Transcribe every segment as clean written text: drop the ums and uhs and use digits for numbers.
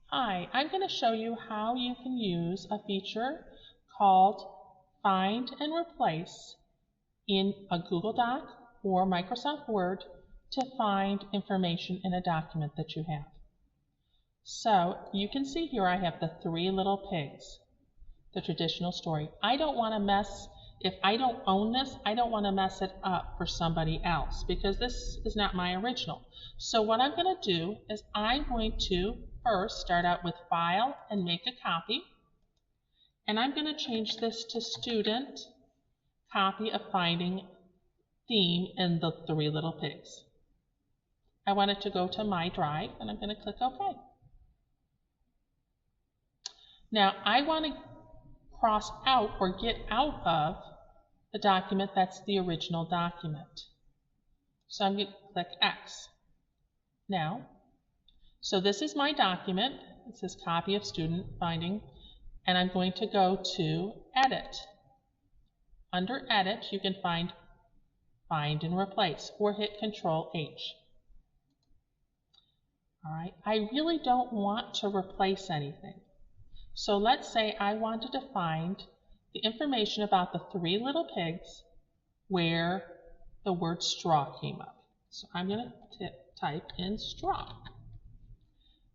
Hi, I'm going to show you how you can use a feature called Find and Replace in a Google Doc or Microsoft Word to find information in a document that you have. So you can see here I have the 3 little pigs, the traditional story. If I don't own this, I don't want to mess it up for somebody else because this is not my original. So what I'm going to do is I'm going to first start out with File and make a copy. And I'm going to change this to Student Copy of Finding Theme in the 3 Little Pigs. I want it to go to my drive and I'm going to click OK. Now I want to cross out or get out of the document that's the original document. So I'm going to click X. Now, so this is my document. It says Copy of Student Finding, and I'm going to go to Edit. Under Edit, you can find and Replace, or hit Control H. All right, I really don't want to replace anything. So let's say I wanted to find the information about the 3 little pigs where the word straw came up. So I'm going to type in straw.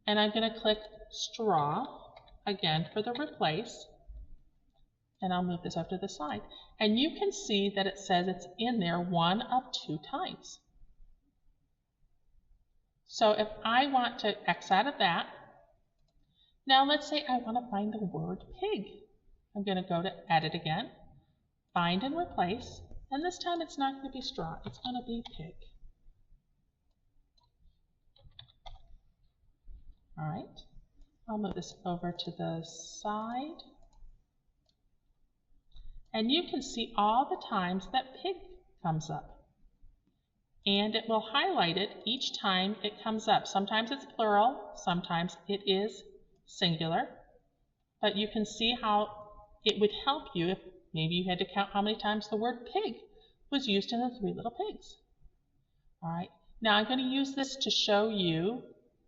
And I'm going to click straw again for the replace. And I'll move this up to the side. And you can see that it says it's in there 1 of 2 times. So if I want to X out of that, now let's say I want to find the word pig. I'm going to go to Edit again, Find and Replace, and this time it's not going to be straw, it's going to be pig. All right, I'll move this over to the side. And you can see all the times that pig comes up. And it will highlight it each time it comes up. Sometimes it's plural, sometimes it is singular. But you can see how it would help you if maybe you had to count how many times the word pig was used in the 3 little pigs. All right, now I'm going to use this to show you,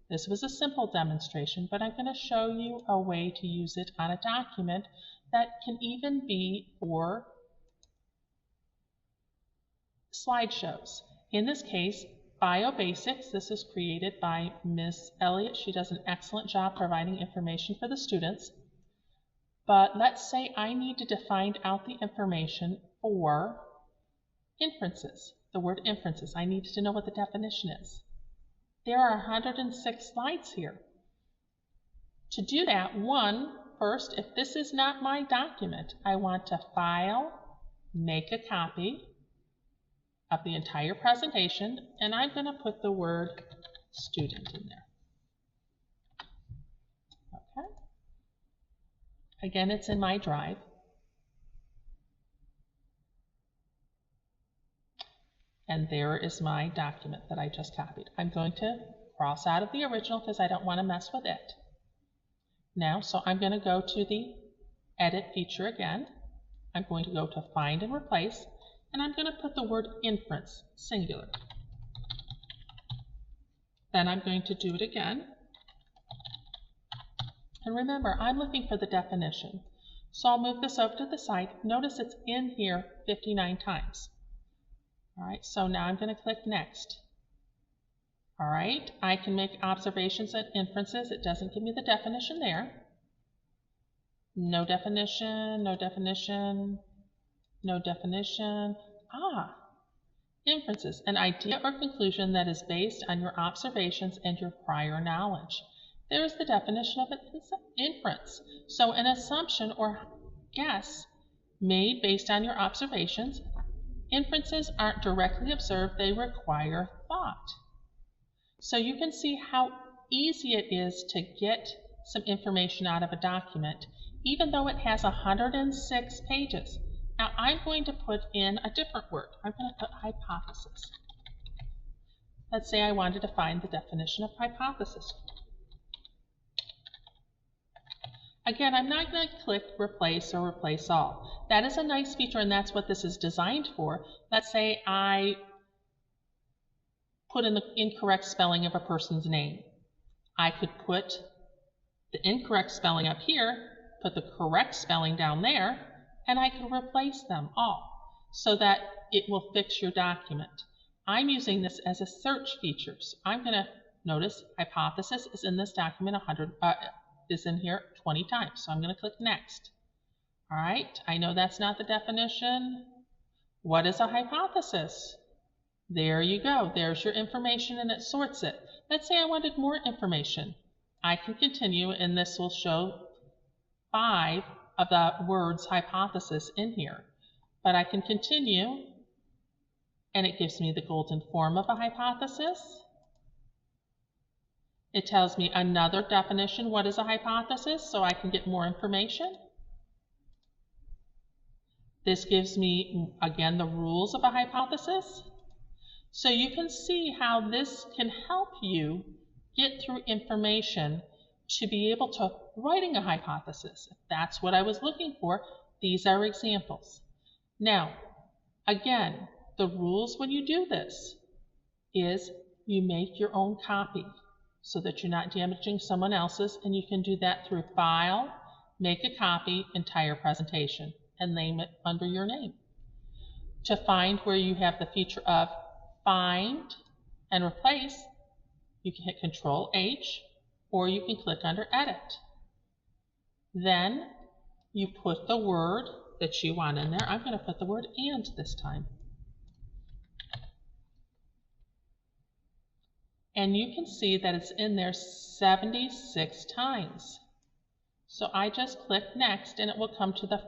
this was a simple demonstration, but I'm going to show you a way to use it on a document that can even be for slideshows. In this case, Bio Basics. This is created by Miss Elliott. She does an excellent job providing information for the students. But let's say I needed to find out the information for inferences, the word inferences. I needed to know what the definition is. There are 106 slides here. To do that, first, if this is not my document, I want to File, make a copy of the entire presentation, and I'm going to put the word student in there. Okay. Again, it's in my drive. And there is my document that I just copied. I'm going to cross out of the original because I don't want to mess with it. Now, so I'm going to go to the Edit feature again. I'm going to go to Find and Replace, and I'm going to put the word inference, singular. Then I'm going to do it again. And remember, I'm looking for the definition. So I'll move this over to the side. Notice it's in here 59 times. All right, so now I'm going to click Next. All right, I can make observations and inferences. It doesn't give me the definition there. No definition, no definition, no definition. Inferences, an idea or conclusion that is based on your observations and your prior knowledge. There's the definition of an inference. So an assumption or guess made based on your observations. Inferences aren't directly observed, they require thought. So you can see how easy it is to get some information out of a document, even though it has 106 pages. Now I'm going to put in a different word. I'm going to put hypothesis. Let's say I wanted to find the definition of hypothesis. Again, I'm not going to click Replace or Replace All. That is a nice feature, and that's what this is designed for. Let's say I put in the incorrect spelling of a person's name. I could put the incorrect spelling up here, put the correct spelling down there, and I can replace them all so that it will fix your document. I'm using this as a search feature. So I'm going to notice hypothesis is in this document is in here 20 times. So I'm going to click next. All right, I know that's not the definition. What is a hypothesis? There you go. There's your information and it sorts it. Let's say I wanted more information. I can continue and this will show 5 of the words hypothesis in here. But I can continue and it gives me the golden form of a hypothesis. It tells me another definition, what is a hypothesis, so I can get more information. This gives me, again, the rules of a hypothesis. So you can see how this can help you get through information to be able to writing a hypothesis. If that's what I was looking for, these are examples. Now, again, the rules when you do this is you make your own copy so that you're not damaging someone else's, and you can do that through File, Make a Copy, Entire Presentation, and name it under your name. To find where you have the feature of Find and Replace, you can hit Control-H, or you can click under Edit. Then you put the word that you want in there. I'm going to put the word "and" this time. And you can see that it's in there 76 times. So I just click Next, and it will come to the,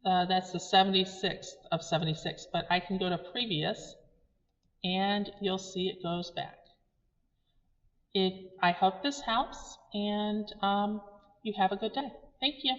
that's the 76th of 76. But I can go to Previous, and you'll see it goes back. I hope this helps, and you have a good day. Thank you.